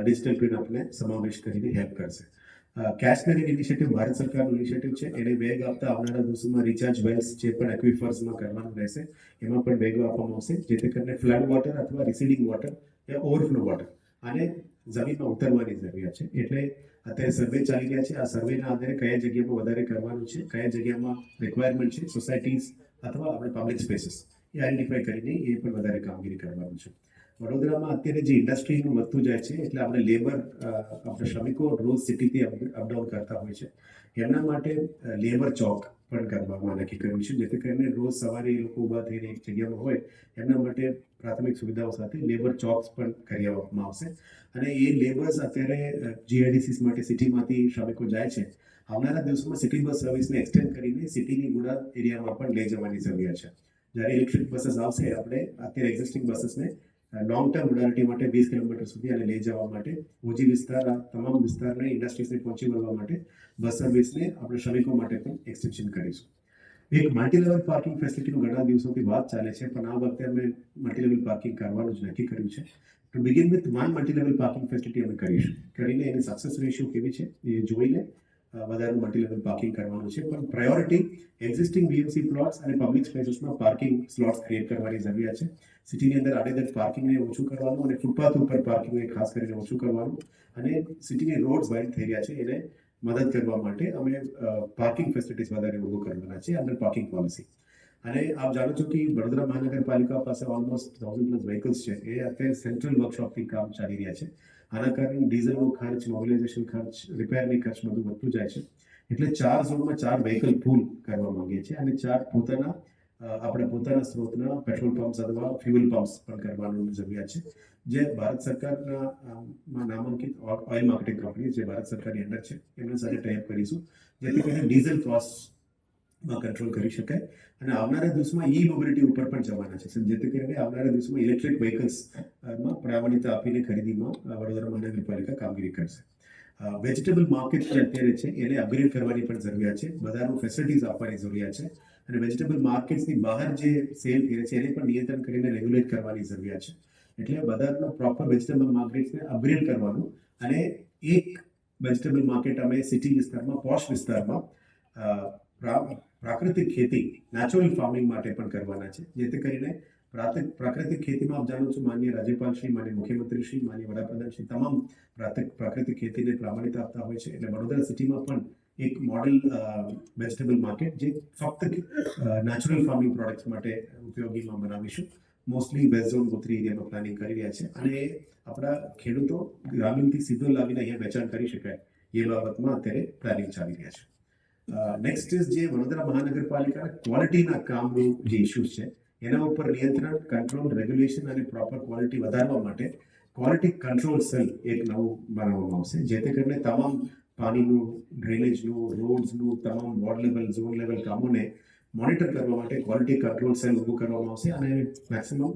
ડિજિટલ ટ્વિન આપણે સમાવેશ કરીને હેલ્પ કરશે. કેશ બેરિંગ ઇનિશિયેટિવ ભારત સરકારનું ઇનિશિયેટિવ છે. એને વેગ આપતા આવનારા દિવસોમાં રિચાર્જ વેલ્સ જે પણ એક્વિફર્સમાં કરવાનું રહેશે એમાં પણ વેગ આપવામાં આવશે, જેથી કરીને ફ્લડ વોટર અથવા રિસીડિંગ વોટર યા ઓવરફ્લો વોટર આને જમીનમાં ઉતરવાની જરૂરિયાત છે. એટલે અત્યારે સર્વે ચાલી રહ્યા છે. આ સર્વેના આધારે કયા જગ્યામાં વધારે કરવાનું છે, કયા જગ્યામાં રિક્વાયરમેન્ટ છે, સોસાયટીઝ અથવા આપણે પબ્લિક સ્પેસીસ એ આઈડેન્ટિફાઈ કરીને એ પણ વધારે કામગીરી કરવાનું છે. વડોદરામાં અત્યારે જે ઇન્ડસ્ટ્રીનું વધતું જાય છે, એટલે આપણે લેબર, આપણે શ્રમિકો રોજ સિટીથી અપડાઉન કરતા હોય છે, એમના માટે લેબર ચોક પણ કરવામાં નક્કી કર્યું છે, જેથી કરીને રોજ સવારે એ લોકો ઊભા થઈને એક જગ્યામાં હોય એમના માટે પ્રાથમિક સુવિધાઓ સાથે લેબર ચોક્સ પણ કરી આપવામાં આવશે. અને એ લેબર્સ અત્યારે GIDCs માટે સિટીમાંથી શ્રમિકો જાય છે, આવનારા દિવસોમાં સિટી બસ સર્વિસને એક્સટેન્ડ કરીને સિટીની ગુડા એરિયામાં પણ લઈ જવાની જરૂરિયાત છે. જ્યારે ઇલેક્ટ્રિક બસીસ આવશે, આપણે અત્યારે એક્ઝિસ્ટિંગ બસીસને લોંગ ટર્મ મોડાલિટી માટે 20 કિલોમીટર સુધી અને લઈ જવા માટે ઓજી વિસ્તાર, તમામ વિસ્તારને ઇન્ડસ્ટ્રીઝને પહોંચી વળવા માટે બસ સર્વિસને આપણે શ્રમિકો માટે પણ એક્સટેન્શન કરીશું. એક મલ્ટી લેવલ પાર્કિંગ ફેસિલિટીનું ઘણા દિવસોથી વાત ચાલે છે, પણ આ વખતે અમે મલ્ટી લેવલ પાર્કિંગ કરવાનું જ નક્કી કર્યું છે. Two begin with 1 multi level parking facility અમે કરીશું, કરીને એની સક્સેસ રેશિયો કેવી છે એ જોઈને વધારે મલ્ટી લેવલ પાર્કિંગ કરવાનું છે. પણ પ્રાયોરિટી એક્ઝિસ્ટિંગ BMC પ્લોટ્સ અને પબ્લિક સ્પેસીસમાં પાર્કિંગ સ્લોટ્સ ક્રિએટ કરવાની જરૂરિયાત છે. સિટીની અંદર આડેધડ પાર્કિંગને ઓછું કરવાનું અને ફૂટપાથ ઉપર પાર્કિંગને ખાસ કરીને ઓછું કરવાનું અને સિટીની રોડ્સ વાઇડ થઈ રહ્યા છે એને મદદ કરવા માટે અમે પાર્કિંગ ફેસિલિટીઝ વધારે ઊભું કરવાના છે અંડર પાર્કિંગ પોલિસી. અને આપ જાણો છો કે વડોદરા મહાનગરપાલિકા પાસે ઓલમોસ્ટ 1000+ વ્હીકલ્સ છે. એ અત્યારે સેન્ટ્રલ વર્કશોપથી કામ ચાલી રહ્યા છે. આના કારણે ડીઝલનો ખર્ચ, મોબિલાઇઝેશન ખર્ચ, રિપેરની ખર્ચ બધું વધતું જાય છે. એટલે 4 ઝોનમાં 4 વ્હીકલ પૂલ કરવા માંગીએ છીએ અને 4 પોતાના આપણે પોતાના સ્ત્રોતના પેટ્રોલ પંપ્સ અથવા ફ્યુઅલ પંપ્સ પણ કરવાની જરૂરિયાત છે, જે ભારત સરકારના નામાંકિત ઓઇલ માર્કેટિંગ કંપની જે ભારત સરકારની અંડર છે એમની સાથે ટાઈપ કરીશું, જેથી કરીને ડીઝલ કોસ્ટમાં કંટ્રોલ કરી શકાય અને આવનારા દિવસમાં ઈ મોબિલિટી ઉપર પણ જવાના છે, જેથી કરીને આવનારા દિવસમાં ઇલેક્ટ્રિક વ્હીકલ્સમાં પ્રામાણિકતા આપીને ખરીદીમાં વડોદરા મહાનગરપાલિકા કામગીરી કરશે. વેજીટેબલ માર્કેટ જે અત્યારે છે એને અપગ્રેડ કરવાની પણ જરૂરિયાત છે, બધાનું ફેસિલિટીઝ આપવાની જરૂરિયાત છે અને વેજીટેબલ માર્કેટ્સની બહાર જે સેલ થઈ છે એને પણ નિયંત્રણ કરીને રેગ્યુલેટ કરવાની જરૂરિયાત છે. એટલે બધાનો પ્રોપર વેજીટેબલ માર્કેટ્સને અપગ્રેડ કરવાનું અને એક વેજીટેબલ માર્કેટ અમે સિટી વિસ્તારમાં, પોશ વિસ્તારમાં પ્રાકૃતિક ખેતી, નેચરલ ફાર્મિંગ માટે પણ કરવાના છે, જેથી કરીને પ્રાકૃતિક ખેતીમાં આપ જાણો છો માનનીય રાજ્યપાલ શ્રી, માનનીય મુખ્યમંત્રી શ્રી, માનનીય વડાપ્રધાન શ્રી તમામ પ્રાકૃતિક ખેતીને પ્રામાણિકતા આપતા હોય છે. એટલે વડોદરા સિટીમાં પણ એક મોડેલ વેજીટેબલ માર્કેટ જે ફક્ત નેચરલ ફાર્મિંગ પ્રોડક્ટ્સ માટે ઉપયોગીમાં બનાવીશું. મોસ્ટલી વેસ્ટ ઝોન ગોત્રી એરિયામાં પ્લાનિંગ કરી રહ્યા છે અને આપણા ખેડૂતો ગ્રામીણથી સીધો લાવીને અહીંયા વેચાણ કરી શકાય એ બાબતમાં અત્યારે પ્લાનિંગ ચાલી રહ્યા છે. નેક્સ્ટ ઇઝ જે વડોદરા મહાનગરપાલિકાના ક્વોલિટીના કામનું જે ઇસ્યુઝ છે એના ઉપર નિયંત્રણ, કંટ્રોલ, રેગ્યુલેશન અને પ્રોપર ક્વોલિટી વધારવા માટે ક્વોલિટી કંટ્રોલ સેલ એક નવું બનાવવામાં આવશે, જેથી કરીને તમામ પાણીનું, ડ્રેનેજનું, રોડ્સનું, તમામ વોર્ડ લેવલ, ઝોન લેવલ કામોને મોનિટર કરવા માટે ક્વોલિટી કંટ્રોલ સેલ ઊભું કરવામાં આવશે અને મેક્સિમમ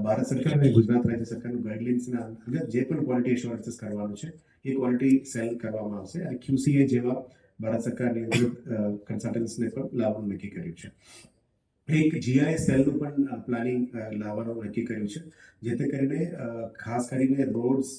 ભારત સરકાર અને ગુજરાત રાજ્ય સરકારનું ગાઈડલાઇન્સના અંતર્ગત જે પણ ક્વોલિટી એશ્યોરન્સીસ કરવાનું છે એ ક્વોલિટી સેલ કરવામાં આવશે અને QCA જેવા ભારત સરકારની અંદર કન્સલ્ટન્ટ્સને પણ લાવવાનું નક્કી કર્યું છે. એક GIS સેલનું પણ પ્લાનિંગ લાવવાનું નક્કી કર્યું છે, જેથી કરીને ખાસ કરીને roads,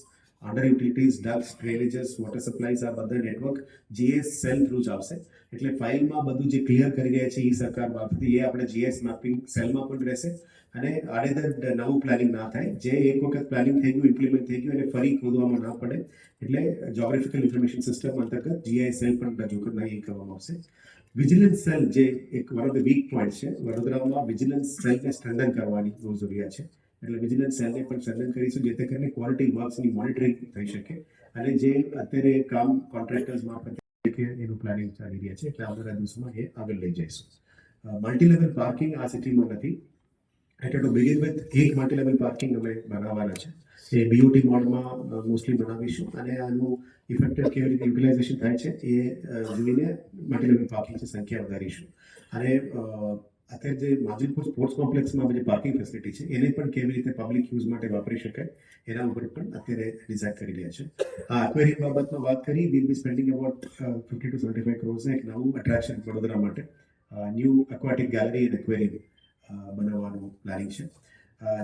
under utilities, ducts, drainages, water supplies આ બધા નેટવર્ક GIS સેલ થ્રુ જ આવશે. એટલે ફાઇલમાં બધું જે ક્લિયર કરી રહ્યા છે એ સરકાર મારફતે એ આપણે GIS મેપિંગ સેલમાં પણ રહેશે અને આડેધડ નવું પ્લાનિંગ ના થાય, જે એક વખત પ્લાનિંગ થઈ ગયું, ઇમ્પ્લિમેન્ટ થઈ ગયું અને ફરી ખોદવામાં ના પડે. એટલે જ્યોગ્રાફિકલ ઇન્ફોર્મેશન સિસ્ટમ અંતર્ગત GIS સેલ પણ રજૂ કરવામાં આવશે. વિજિલન્સ સેલ જે એક one of the weak point છે, વડોદરામાં વિજિલન્સ સેલને સ્ટ્રેન્થન કરવાની બહુ જરૂરિયાત છે. એટલે વિજિલન્સ સેલને પણ સ્ટ્રેન્થન કરીશું, જેથી કરીને ક્વોલિટી વર્ક્સની મોનિટરિંગ થઈ શકે અને જે અત્યારે કામ કોન્ટ્રાક્ટર્સ મારફતે એનું પ્લાનિંગ ચાલી રહ્યા છે, એટલે આવનારા દિવસોમાં એ આગળ લઈ જઈશું. મલ્ટી લેવલ પાર્કિંગ આ સિટીમાં નથી, એટલે ટુ બિગિન વિથ એક મલ્ટી લેવલ પાર્કિંગ અમે બનાવવાના છે, એ BOT મોડમાં મોસ્ટલી બનાવીશું અને આનું ઇફેક્ટિવ કેવી રીતે યુટિલાઇઝેશન થાય છે એ જોઈને મલ્ટી લેવલ પાર્કિંગની સંખ્યા વધારીશું અને અત્યારે જે માજીલપુર સ્પોર્ટ્સ કોમ્પ્લેક્સમાં જે પાર્કિંગ ફેસિલિટી છે એને પણ કેવી રીતે પબ્લિક યુઝ માટે વાપરી શકાય એના ઉપર પણ અત્યારે ડિઝાઇન કરી રહ્યા છે. આ એક્વેરિયમ બાબતમાં વાત કરી, will be spending about 50 to 75 crores એક નવું એટ્રેક્શન વડોદરા માટે new aquatic gallery and aquarium બનાવવાનું પ્લાનિંગ છે.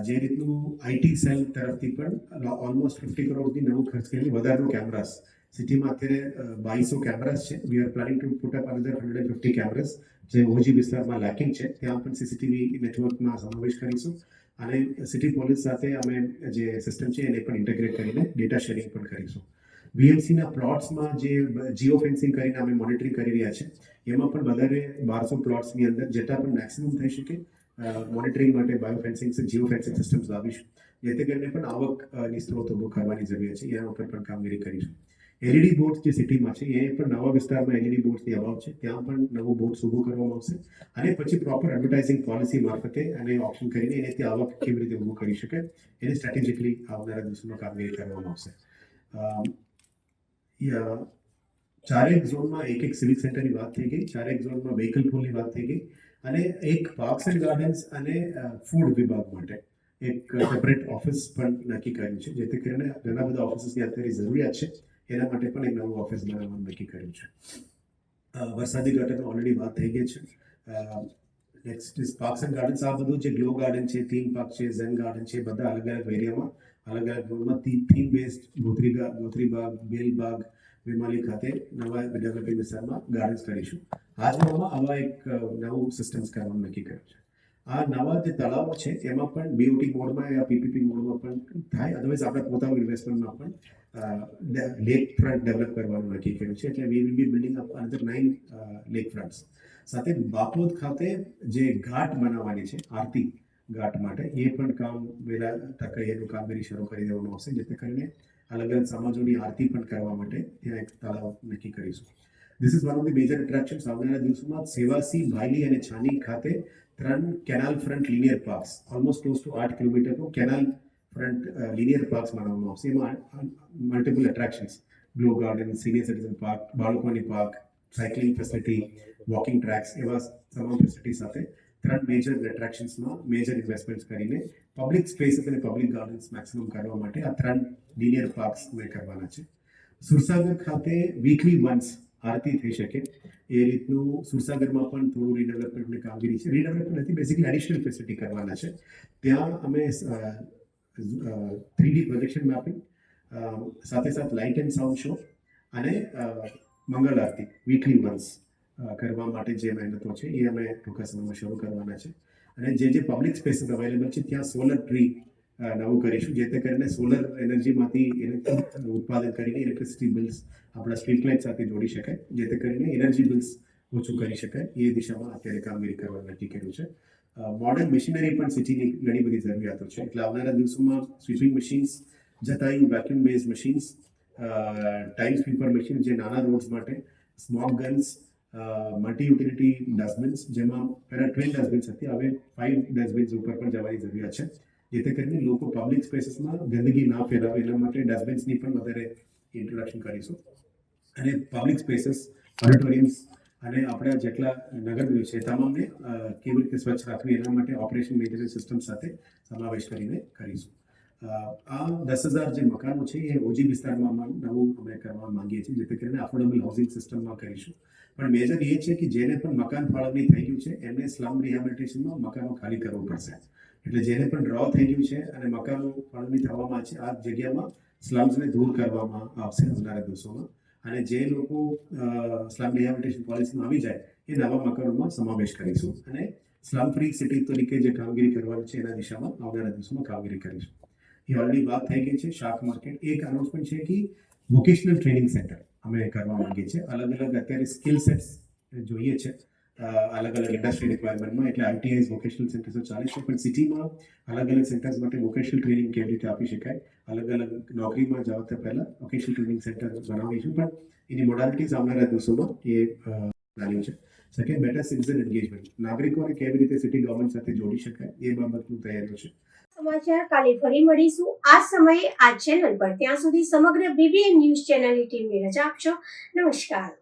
જે રીતનું IT સેલ તરફથી પણ ઓલમોસ્ટ 50 crores નવું ખર્ચ કરી વધારાનું કેમેરાસ સિટીમાં અત્યારે 2200 કેમેરાસ છે. We are planning to put up another 150 cameras જે OG વિસ્તારમાં લેકિંગ છે, ત્યાં પણ CCTV નેટવર્કમાં સમાવેશ કરીશું અને સિટી પોલીસ સાથે અમે જે સિસ્ટમ છે એને પણ ઇન્ટિગ્રેટ કરીને ડેટા શેરિંગ પણ કરીશું. VMCના પ્લોટ્સમાં જે જીઓ ફેન્સિંગ કરીને અમે મોનિટરિંગ કરી રહ્યા છે, એમાં પણ વધારે 1200 પ્લોટ્સની અંદર જેટલા પણ મેક્સિમમ થઈ શકે મોનિટરિંગ માટે bio fencing, geo fencing systems લાવીશું, જેથી કરીને પણ આવકની સ્ત્રોત ઊભો કરવાની જરૂરિયાત છે, એના ઉપર પણ કામગીરી કરીશું. LED બોર્ડ્સ જે સિટીમાં છે એ પણ નવા વિસ્તારમાં LED બોર્ડ્સની અભાવ છે, ત્યાં પણ નવું બોર્ડ્સ ઊભું કરવામાં આવશે અને પછી પ્રોપર એડવર્ટાઇઝિંગ પોલિસી મારફતે અને ઓપ્શન કરીને એનાથી આવક કેવી રીતે ઊભું કરી શકે એને સ્ટ્રેટેજિકલી આવનારા દિવસોમાં કામગીરી કરવામાં આવશે. ચારેક ઝોનમાં એક સિવિક સેન્ટરની વાત થઈ ગઈ, ચારેક ઝોનમાં વ્હીકલ પૂલની વાત થઈ ગઈ અને એક પાર્ક્સ એન્ડ ગાર્ડન્સ અને ફૂડ વિભાગ માટે એક સેપરેટ ઓફિસ પણ નક્કી કર્યું છે, જેથી કરીને ઘણા બધા ઓફિસની અત્યારે જરૂરિયાત છે, એના માટે પણ એક નવું ઓફિસ બનાવવાનું નક્કી કર્યું છે. વરસાદી ગટરનો ઓલરેડી વાત થઈ ગઈ છે. Next is parks and gardens. આ બધું જે ગ્લો ગાર્ડન છે, થીમ પાર્ક છે, ઝેન ગાર્ડન છે, બધા અલગ અલગ એરિયામાં અલગ અલગ ઝોનમાં થીમ બેઝડ ગોત્રીબાગ, બેલબાગ, વિમાલી ખાતે નવા ડેવલપિંગ વિસ્તારમાં ગાર્ડન્સ કરીશું. હાજરમાં આવા એક નવું સિસ્ટમ્સ કરવાનું નક્કી કર્યું છે. આ નવા જે તળાવો છે એમાં પણ BOT મોડમાં યા PPP મોડમાં પણ થાય, અદરવાઇઝ આપણે પોતાનું ઇન્વેસ્ટમેન્ટમાં પણ લેક ફ્રન્ટ ડેવલપ કરવાનું નક્કી કર્યું છે. એટલે we will be building up another 9 lake fronts. સાથે બાપોદ ખાતે જે ઘાટ બનાવવાની છે આરતી ઘાટ માટે, એ પણ કામ વહેલા તકે એનું કામગીરી શરૂ કરી દેવામાં આવશે, જેથી કરીને અલગ અલગ સમાજોની આરતી પણ કરવા માટે ત્યાં એક તળાવ નક્કી કરીશું. This is one of the major attractions. આવનારા દિવસોમાં સેવાસી, ભાયલી અને છાની ખાતે 3 canal front linear parks, almost close to 8 કિલોમીટરનો કેનાલ ફ્રન્ટ લિનિયર પાર્ક્સ બનાવવામાં આવશે. એમાં multiple attractions, glow garden, senior citizen park, બાળકોની park, cycling facility, walking tracks, એવા તમામ ફેસિલિટી સાથે 3 મેજર એટ્રેક્શન્સમાં મેજર ઇન્વેસ્ટમેન્ટ્સ કરીને પબ્લિક સ્પેસીસ અને પબ્લિક ગાર્ડન્સ મેક્સિમમ કરવા માટે આ 3 લિનિયર પાર્ક્સ અમે કરવાના છે. સુરસાગર ખાતે વીકલી વન્સ આરતી થઈ શકે એ રીતનું સુરસાગરમાં પણ થોડું રીડેવલપમેન્ટની કામગીરી છે. રીડેવલપમેન્ટ નથી, બેસિકલી એડિશનલ ફેસિલિટી કરવાના છે. ત્યાં અમે 3D પ્રોજેક્શન મેપિંગ સાથે લાઇટ એન્ડ સાઉન્ડ શો અને મંગળ આરતી વીકલી વન્સ કરવા માટે જે મહેનતો છે એ અમે ટૂંકા સમયમાં શરૂ કરવાના છે. અને જે પબ્લિક સ્પેસીસ અવેલેબલ છે ત્યાં સોલર ટ્રી નવું કરીશું, જેથી કરીને સોલર એનર્જીમાંથી ઉત્પાદન કરીને ઇલેક્ટ્રિસિટી બિલ્સ આપણા સ્ટ્રીટ લાઇટ સાથે જોડી શકાય, જેથી કરીને એનર્જી બિલ્સ ઓછું કરી શકાય. એ દિશામાં અત્યારે કામગીરી કરવા નક્કી કર્યું છે. મોડર્ન મશીનરી પણ સિટીની ઘણી બધી જરૂરિયાતો છે, એટલે આવનારા દિવસોમાં sweeping machines, Jatayu vacuum base machines, time sweeper machine જે નાના રોડ્સ માટે, smoke guns, multi utility dustbins, જેમાં પહેલાં 12 ડસ્ટબિન્સ હતી, હવે 5 ડસ્ટબિન્સ ઉપર પણ જવાની જરૂરિયાત છે, જેથી કરીને લોકો પબ્લિક સ્પેસીસમાં ગંદકી ના ફેલાવે એના માટે ડસ્ટબિન્સની પણ વધારે ઇન્ટ્રોડક્શન કરીશું. અને પબ્લિક સ્પેસીસ, ઓડિટોરિયમ્સ અને આપણા જેટલા નગરનો છે તમામને કેવી રીતે સ્વચ્છ રાખવી એના માટે ઓપરેશન મેન્ટેનન્સ સિસ્ટમ સાથે સમાવેશ કરીને કરીશું. આ 10,000 જે મકાનો છે એ ઓજી વિસ્તારમાં નવું અમે કરવા માંગીએ છીએ, જેથી કરીને અફોર્ડેબલ હાઉસિંગ સિસ્ટમમાં કરીશું. પણ મેજર એ છે કે જેને પણ મકાન ફાળવણી થઈ ગયું છે એમને સ્લમ રિહેબિલિટેશનમાં મકાનો ખાલી કરવું પડશે. એટલે જેને પણ ડ્રો થઈ ગયું છે અને મકાનો ફાળવણી થવામાં છે, આ જગ્યામાં સ્લમ્સને દૂર કરવામાં આવશે આવનારા દિવસોમાં. અને જે લોકો સ્લમ રિહેબિલિટેશન પોલિસીમાં આવી જાય એ નવા મકાનોમાં સમાવેશ કરીશું. અને સ્લમ ફ્રી સિટી તરીકે જે કામગીરી કરવાની છે એના દિશામાં આવનારા દિવસોમાં કામગીરી કરીશું. એ ઓલરેડી વાત થઈ ગઈ છે. શાક માર્કેટ એક અનાઉન્સમેન્ટ છે કે વોકેશનલ ટ્રેનિંગ સેન્ટર અમે કરવા માંગીએ છીએ. અલગ અલગ અત્યારે સ્કિલ સેટ્સ જોઈએ છે અલગ અલગ ઇન્ડસ્ટ્રી રિક્વાયરમેન્ટમાં, એટલે આઈટીઆઈ વોકેશનલ સેન્ટર્સો ચાલે છે. પણ સિટીમાં અલગ અલગ સેન્ટર્સ માટે વોકેશનલ ટ્રેનિંગ કેવી રીતે આપી શકાય, અલગ અલગ નોકરીમાં જતા પહેલાં વોકેશનલ ટ્રેનિંગ સેન્ટર બનાવીશું. પણ એની મોડાલિટીઝ આવનારા દિવસોમાં એ પ્લાનિંગ છે. સેકન્ડ, બેટર સિટીઝન એન્ગેજમેન્ટ, નાગરિકોને કેવી રીતે સિટી ગવર્મેન્ટ સાથે જોડી શકાય એ બાબતનું તૈયારીઓ છે. સમાચાર કાલે ફરી મળીશું આ સમયે આ ચેનલ પર. ત્યાં સુધી સમગ્ર BBN ન્યૂઝ ચેનલની ટીમને રજા આપશો. નમસ્કાર.